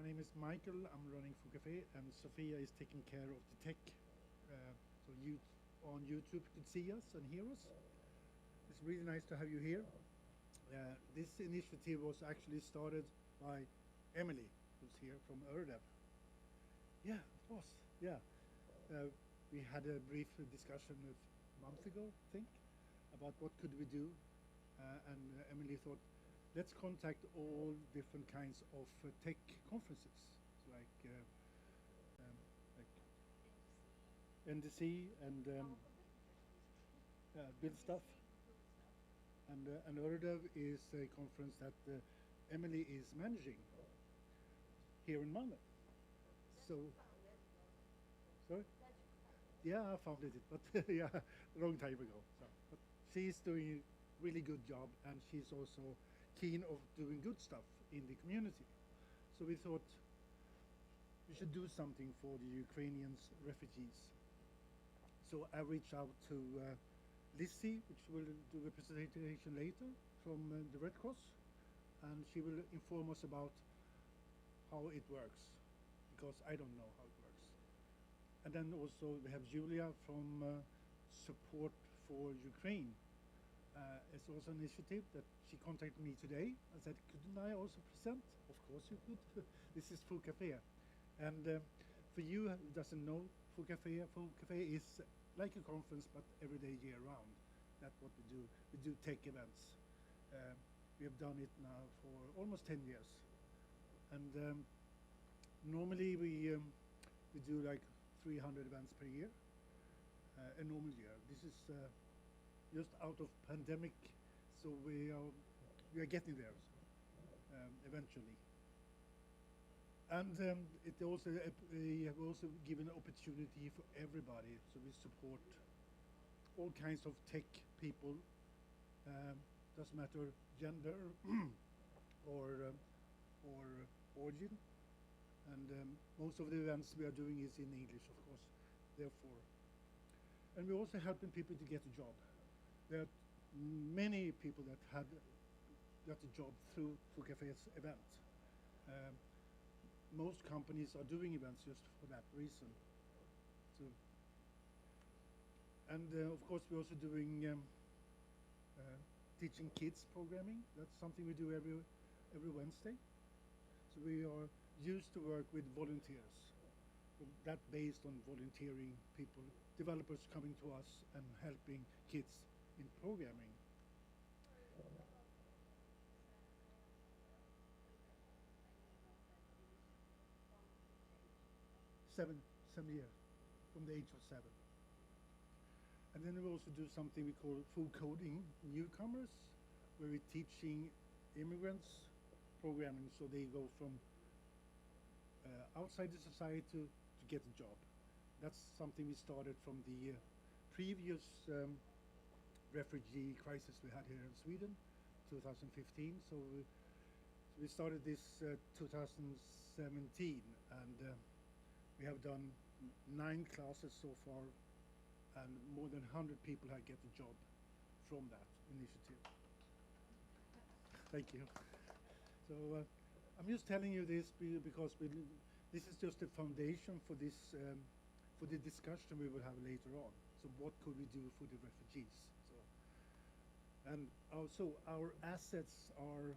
My name is Michael. I'm running Foo Café, and Sophia is taking care of the tech. So you on YouTube could see us and hear us. It's really nice to have you here. This initiative was actually started by Emily, who's here from Öredev. Yeah, it was. Yeah, we had a brief discussion a month ago, I think, about what could we do, and Emily thought, let's contact all different kinds of tech conferences, like NDC and Build Stuff. And Öredev is a conference that Emily is managing here in Malmö. So, sorry? Yeah, I founded it, but yeah, a long time ago. So, but she's doing a really good job, and she's also keen of doing good stuff in the community. So we thought we should do something for the Ukrainian refugees. So I reached out to Lizzie, which will do a presentation later from the Red Cross, and she will inform us about how it works, because I don't know how it works. And then also we have Julia from Support for Ukraine. It's also an initiative that she contacted me today and said, couldn't I also present? Of course you could. This is Foo Café. And for you who doesn't know Foo Café is like a conference, but every day year round. That's what we do. We do tech events. We have done it now for almost 10 years. And normally we do like 300 events per year, a normal year. This is just out of pandemic, so we are getting there eventually. And it also we have also given an opportunity for everybody, so we support all kinds of tech people. Doesn't matter gender or origin. And most of the events we are doing is in English, of course. Therefore, and we're also helping people to get a job. There are many people that had got a job through Foo Café's event. Most companies are doing events just for that reason. So, and of course we're also doing teaching kids programming. That's something we do every Wednesday. So we are used to work with volunteers. So that based on volunteering people, developers coming to us and helping kids in programming. 7 years, from the age of 7. And then we also do something we call Foo Coding Newcomers, where we're teaching immigrants programming so they go from outside the society to get a job. That's something we started from the previous refugee crisis we had here in Sweden, 2015. So we started this 2017, and we have done 9 classes so far, and more than 100 people have get a job from that initiative. Thank you. So I'm just telling you this because this is just a foundation for this for the discussion we will have later on. So what could we do for the refugees? So, and also our assets are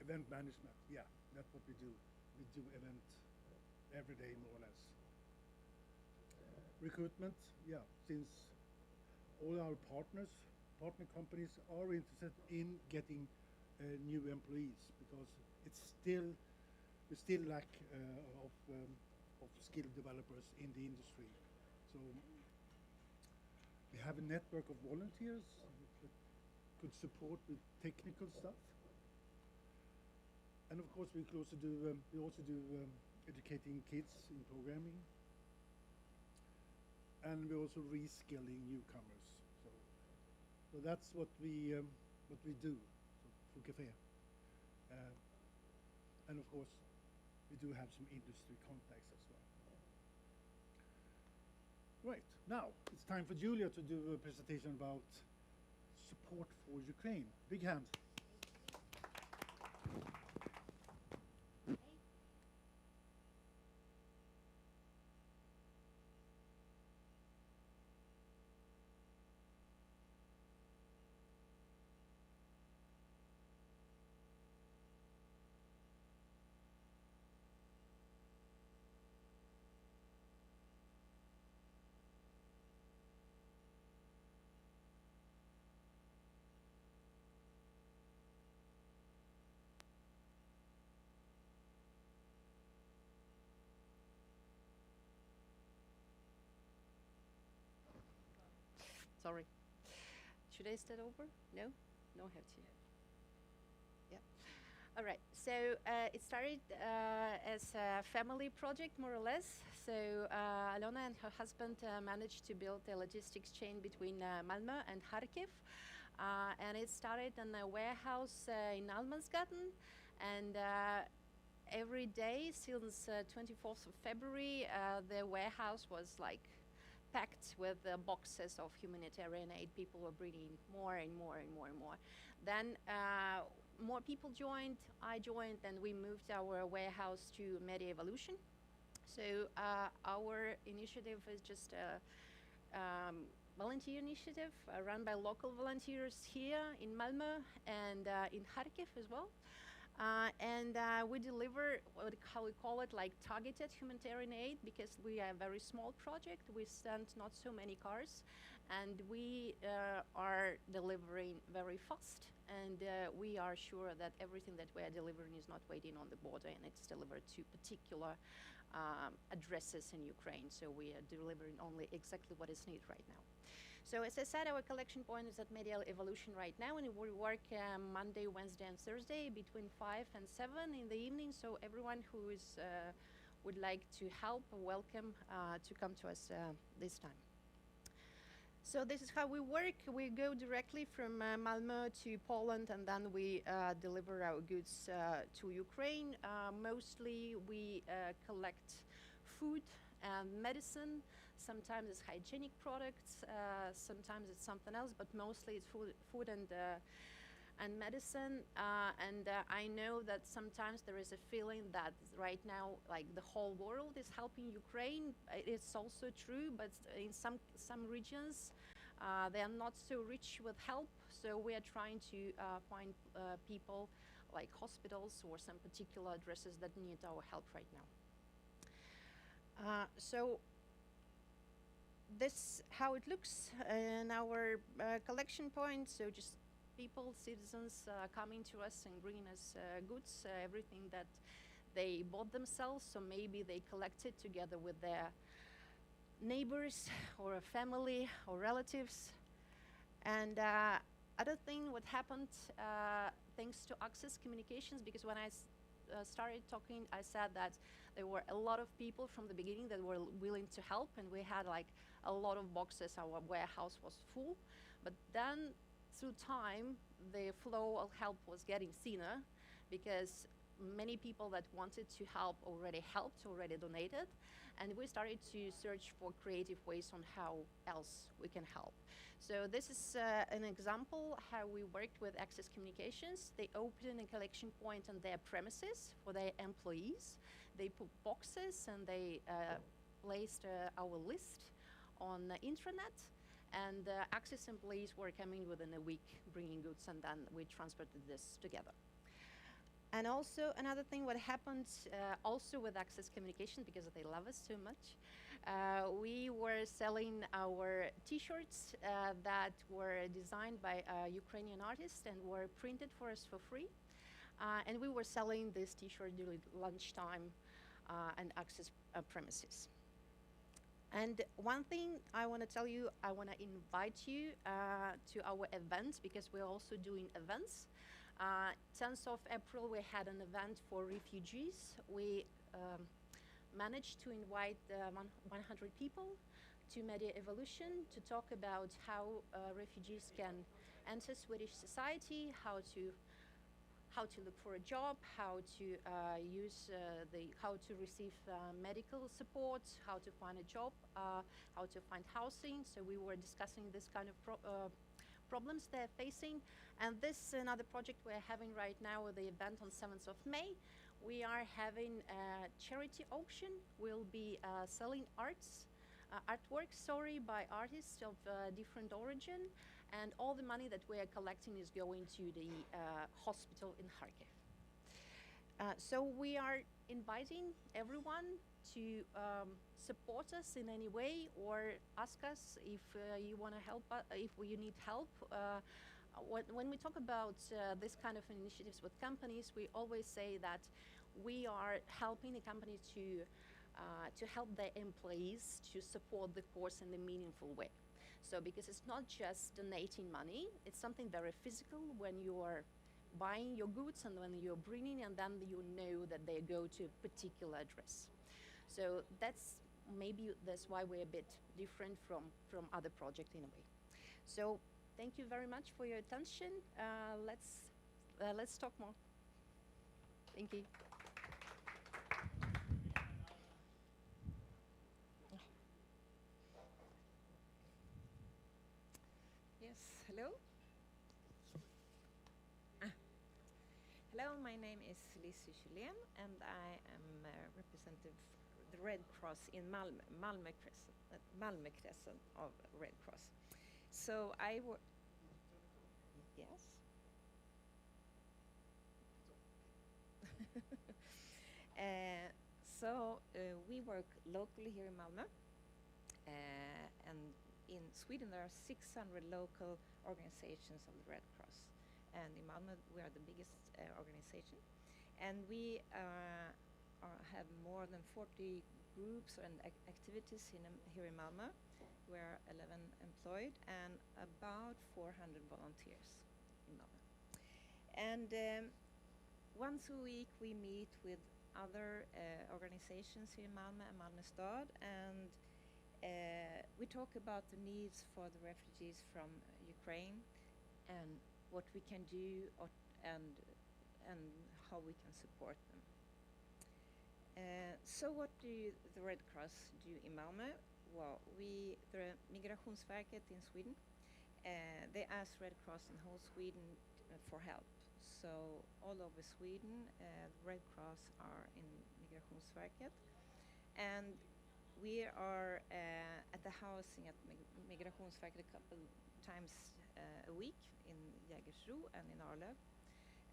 event management. Yeah, that's what we do. We do event every day, more or less. Recruitment, yeah, since all our partner companies are interested in getting new employees, because we still lack of skilled developers in the industry. So we have a network of volunteers that could support with technical stuff, and of course we also do educating kids in programming, and we're also reskilling newcomers. So that's what we do. So Foo Café, and of course we do have some industry contacts as well. Right, now it's time for Julia to do a presentation about support for Ukraine. Big hand. Sorry. Should I start over? No? No, have to. Yeah. All right. So it started as a family project, more or less. So Alona and her husband managed to build a logistics chain between Malmö and Kharkiv. And it started in a warehouse in Almansgatan. And every day since 24th of February, the warehouse was like packed with boxes of humanitarian aid. People were bringing more and more and more and more. Then more people joined, I joined, and we moved our warehouse to Media Evolution. So our initiative is just a volunteer initiative run by local volunteers here in Malmö and in Kharkiv as well. And we deliver how we call it, like targeted humanitarian aid, because we are a very small project. We send not so many cars, and we are delivering very fast. And we are sure that everything that we are delivering is not waiting on the border, and it's delivered to particular addresses in Ukraine. So we are delivering only exactly what is needed right now. So as I said, our collection point is at Media Evolution right now, and we work Monday, Wednesday, and Thursday between 5 and 7 in the evening. So everyone who is would like to help, welcome to come to us this time. So this is how we work. We go directly from Malmö to Poland, and then we deliver our goods to Ukraine. Mostly we collect food and medicine. Sometimes it's hygienic products, sometimes it's something else, but mostly it's food and medicine. And I know that sometimes there is a feeling that right now, like the whole world is helping Ukraine. It's also true, but in some regions, they are not so rich with help. So we are trying to find people like hospitals or some particular addresses that need our help right now. So this how it looks in our collection point. So just people, citizens coming to us and bringing us goods, everything that they bought themselves. So maybe they collected together with their neighbors or a family or relatives. And other thing what happened thanks to Access Communications, because when I started talking, I said that there were a lot of people from the beginning that were willing to help, and we had like a lot of boxes. Our warehouse was full, but then through time the flow of help was getting thinner because many people that wanted to help already helped, already donated, and we started to search for creative ways on how else we can help. So this is an example how we worked with Access Communications. They opened a collection point on their premises for their employees. They put boxes and they placed our list on the intranet, and Access employees were coming within a week bringing goods, and then we transported this together. And also another thing what happened also with Access Communication, because they love us so much, we were selling our t-shirts that were designed by a Ukrainian artist and were printed for us for free. And we were selling this t-shirt during lunchtime and Access premises. And one thing I want to tell you, I want to invite you to our events, because we're also doing events. 10th of April, we had an event for refugees. We managed to invite 100 people to Media Evolution to talk about how refugees can enter Swedish society, how to look for a job, how to how to receive medical support, how to find a job, how to find housing. So we were discussing this kind of problems they're facing. And this another project we're having right now with the event on 7th of May. We are having a charity auction. We'll be selling artworks, by artists of different origin, and all the money that we are collecting is going to the hospital in Kharkiv. So we are inviting everyone to support us in any way, or ask us if you want to help, if you need help. When we talk about this kind of initiatives with companies, we always say that we are helping the company to help their employees to support the course in a meaningful way. So because it's not just donating money, it's something very physical when you are buying your goods and when you're bringing, and then you know that they go to a particular address. So that's why we're a bit different from other projects in a way. So thank you very much for your attention. Let's talk more. Thank you. Yes, hello. Hello, my name is Lise Kjellén, and I am representative the Red Cross in Malmö, Malmö Crescent of Red Cross. So I work. Yes. We work locally here in Malmö, and in Sweden there are 600 local organizations of the Red Cross, and in Malmö we are the biggest organization, and we have more than 40 groups and activities here in Malmö. We are 11 employed and about 400 volunteers in Malmö. And once a week we meet with other organizations here in Malmö and Malmö Stad, and we talk about the needs for the refugees from Ukraine and what we can do and how we can support them. So what do the Red Cross do in Malmö? Well, the Migrationsverket in Sweden, they asked Red Cross in whole Sweden for help. So all over Sweden, Red Cross are in Migrationsverket, and we are at the housing at Migrationsverket a couple times a week in Jägersro and in Arlöv,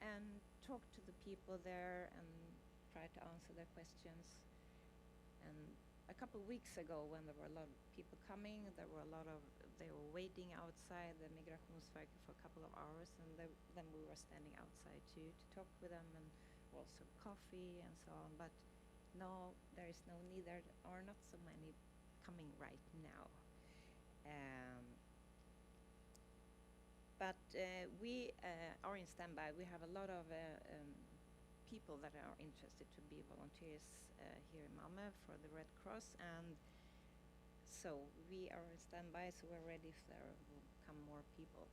and talk to the people there and try to answer their questions. And a couple of weeks ago, when there were a lot of people coming, they were waiting outside the Migrationsverket for a couple of hours, and then we were standing outside to talk with them and also coffee and so on. But no, there is no need. There are not so many coming right now. But we are in standby. We have a lot of people that are interested to be volunteers here in Malmö for the Red Cross, and so we are in standby, so we're ready if there will come more people.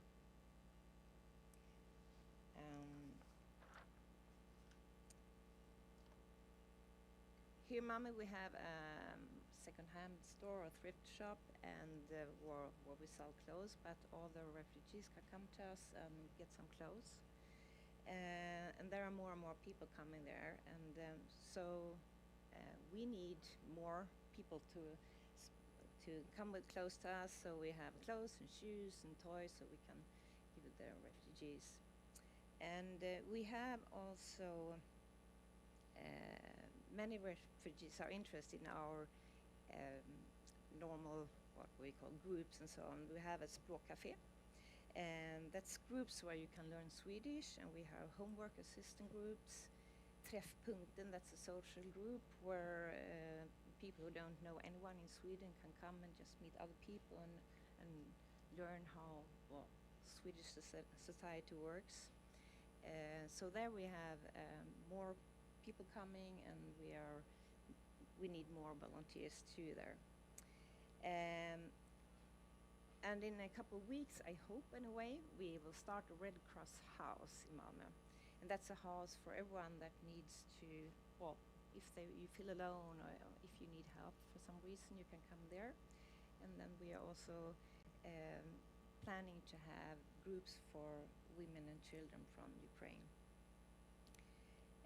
Here in Malmö we have a second-hand store or thrift shop, and where we sell clothes, but all the refugees can come to us and get some clothes. And there are more and more people coming there, and so we need more people to come with clothes to us, so we have clothes and shoes and toys so we can give it the refugees. And we have also many refugees are interested in our normal, what we call groups and so on. We have a Foo Café, and that's groups where you can learn Swedish, and we have homework assistant groups. Träffpunkten, that's a social group where people who don't know anyone in Sweden can come and just meet other people and learn how Swedish society works. So there we have more people coming, and we need more volunteers too there. And in a couple of weeks, I hope in a way, we will start a Red Cross house in Malmö. And that's a house for everyone that needs to, if you feel alone or if you need help for some reason, you can come there. And then we are also planning to have groups for women and children from Ukraine.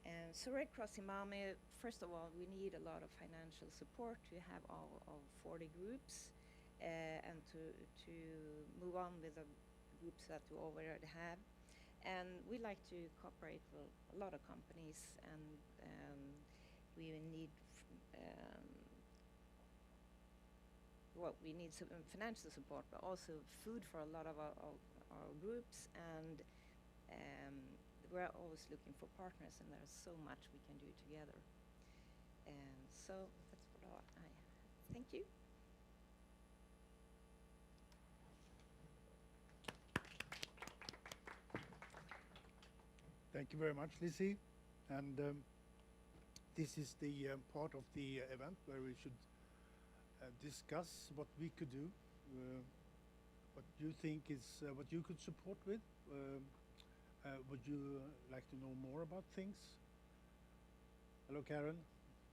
And so Red Cross in Malmö, first of all, we need a lot of financial support to have all of 40 groups and to move on with the groups that we already have. And we like to cooperate with a lot of companies, and we need we need some financial support, but also food for a lot of our groups, and we're always looking for partners, and there's so much we can do together. And so that's what I thank you. Thank you very much, Lizzie. And this is the part of the event where we should discuss what we could do, what you think is what you could support with. Would you like to know more about things? Hello, Karen.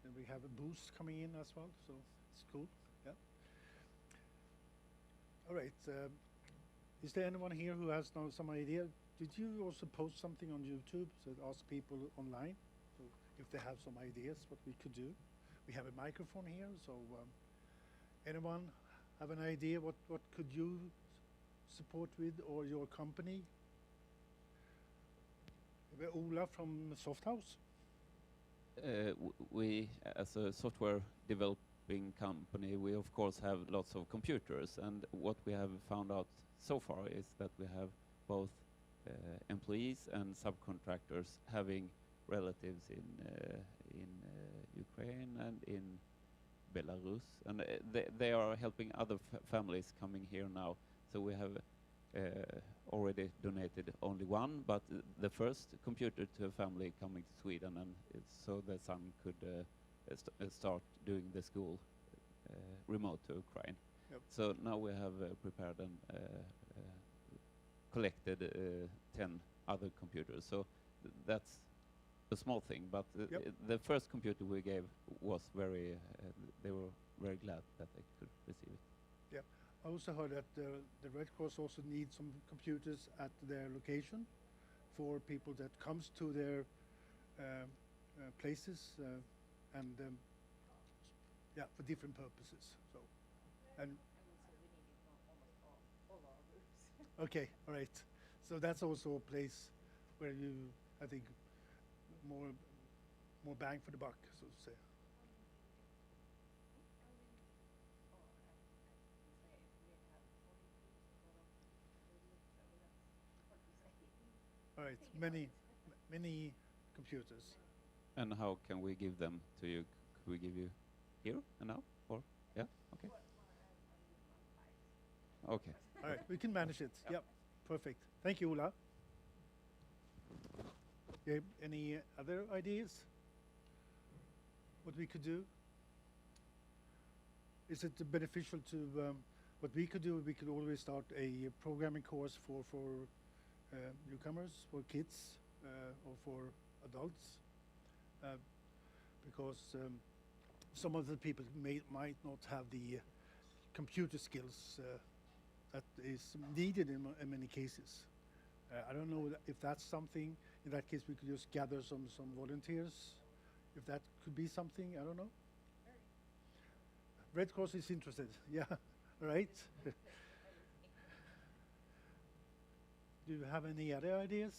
And we have a boost coming in as well, so it's cool. Yeah. All right. Is there anyone here who has now some idea? Did you also post something on YouTube to ask people online, so if they have some ideas what we could do? We have a microphone here, so anyone have an idea what could you support with, or your company? Ola from Softhouse. We, as a software developing company, we of course have lots of computers, and what we have found out so far is that we have both employees and subcontractors having relatives in Ukraine and in Belarus, and they are helping other families coming here now. So we have already donated only one, but the first computer to a family coming to Sweden, and so the son could start doing the school remote to Ukraine. Yep. So now we have prepared and collected 10 other computers. So that's a small thing, but Yep. The first computer we gave was very, they were very glad that they could receive it. Yeah. I also heard that the Red Cross also needs some computers at their location for people that comes to their places and yeah, for different purposes. So, and okay, all right. So that's also a place where you, I think, more bang for the buck, so to say. All right, many computers. And how can we give them to you? Could we give you here and now? Or, yeah, okay. Okay. All right, we can manage it. Yeah. Yep, perfect. Thank you, Ola. Yeah, any other ideas? What we could do? Is it beneficial to what we could do? We could always start a programming course for newcomers, for kids, or for adults, because some of the people might not have the computer skills that is needed in many cases. I don't know if that's something. In that case, we could just gather some volunteers. If that could be something, I don't know. Red Cross is interested. Yeah, right. Do you have any other ideas?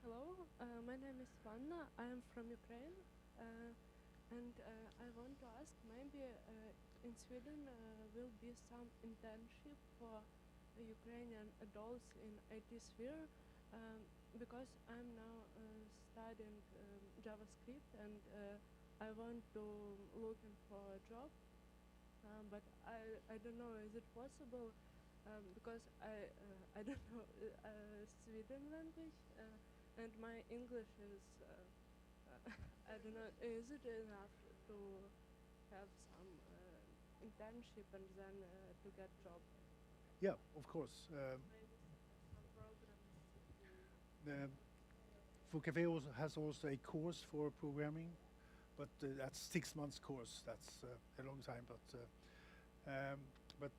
Hello, my name is Vanna. I am from Ukraine, and I want to ask, maybe in Sweden will be some internship for Ukrainian adults in IT sphere, because I'm now studying JavaScript, and I want to looking for a job, but I don't know, is it possible, because I don't know Sweden language, and my English is I don't know, is it enough to have some internship and then to get job? Yeah, of course. Maybe some programs. The Foo Café also has also a course for programming, but that's 6 months course. That's a long time, but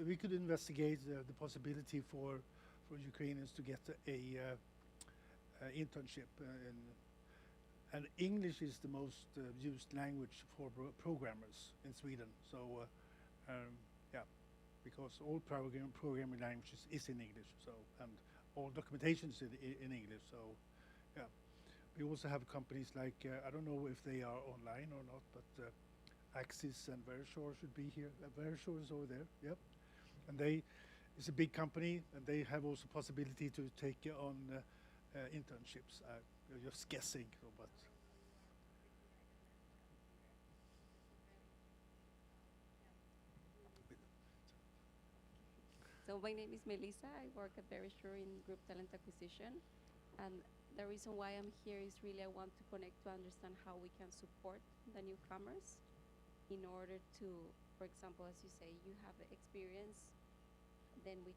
we could investigate the possibility for Ukrainians to get a internship, and English is the most used language for programmers in Sweden. So yeah, because all programming languages is in English. So, and all documentation is in English. So yeah, we also have companies like I don't know if they are online or not, but Axis and Verisure should be here. Verisure is over there. Yep, and it's a big company, and they have also possibility to take on internships. Just guessing, but. So my name is Melissa. I work at Verisure in Group Talent Acquisition. And the reason why I'm here is really I want to connect to understand how we can support the newcomers in order to, for example, as you say, you have the experience, then we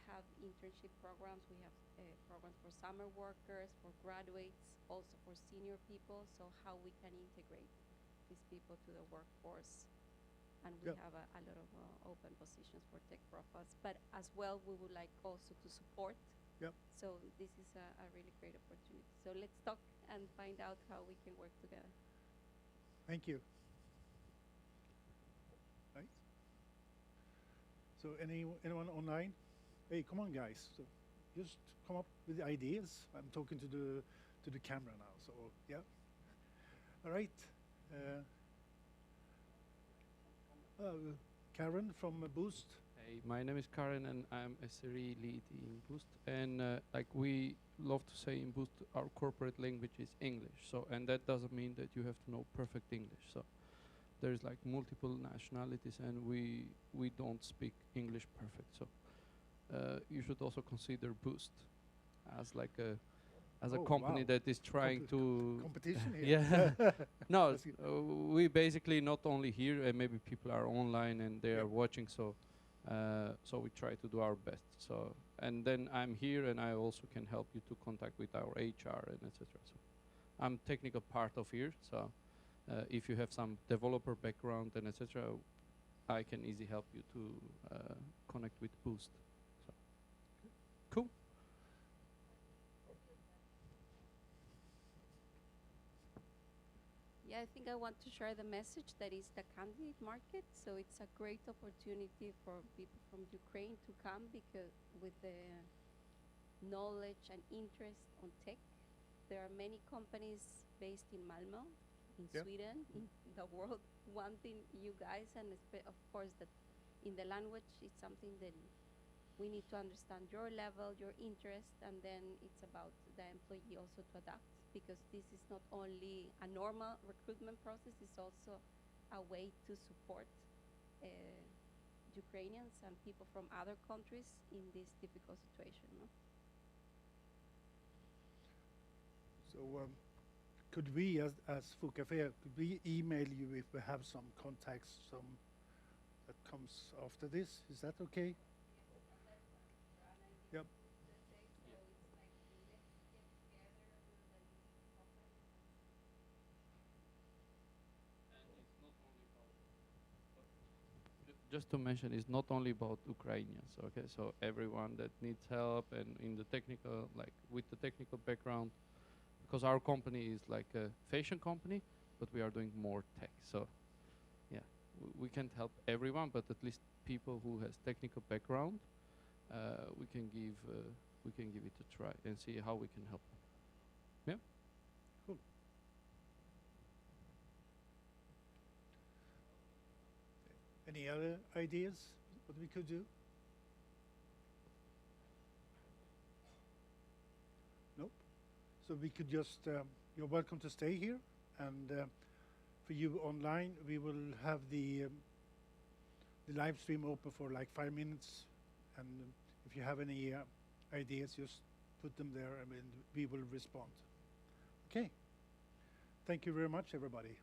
have internship programs, we have programs for summer workers, for graduates, also for senior people, so how we can integrate these people to the workforce. And we Yeah. have a lot of open positions for tech profiles, but as well, we would like also to support. Yep. So this is a really great opportunity. So let's talk and find out how we can work together. Thank you. Right. So anyone online? Hey, come on, guys. So just come up with the ideas. I'm talking to the camera now. So yeah. All right. Karen from Boost. Hey, my name is Karen and I'm SRE lead in Boost. And like we love to say in Boost, our corporate language is English. So, and that doesn't mean that you have to know perfect English. So there's like multiple nationalities and we don't speak English perfect. So you should also consider Boost as like a Oh, company wow. that is trying to Competition here. yeah. No, That's good. we basically not only here, and maybe people are online and they Yeah. are watching, so so we try to do our best. So, and then I'm here, and I also can help you to contact with our HR and etc. So, I'm technical part of here. So, if you have some developer background and etc., I can easily help you to connect with Boost. So, cool. Yeah, I think I want to share the message that is the candidate market. So it's a great opportunity for people from Ukraine to come because with the knowledge and interest on tech, there are many companies based in Malmö, in Yeah. Sweden, in the world, wanting you guys, and of course that in the language it's something that we need to understand your level, your interest, and then it's about the employee also to adapt, because this is not only a normal recruitment process, it's also a way to support Ukrainians and people from other countries in this difficult situation. No? So could we, as Foo Café, could we email you if we have some contacts, that comes after this? Is that okay? Yep. Just to mention, it's not only about Ukrainians, okay? So everyone that needs help and in the technical, like with the technical background, because our company is like a fashion company, but we are doing more tech. So yeah, we can't help everyone, but at least people who has technical background, we can give it a try and see how we can help them. Yeah. Cool. Any other ideas what we could do? Nope. So we could just, you're welcome to stay here, and for you online, we will have the live stream open for like 5 minutes, and if you have any ideas, just put them there, and we will respond. Okay. Thank you very much, everybody.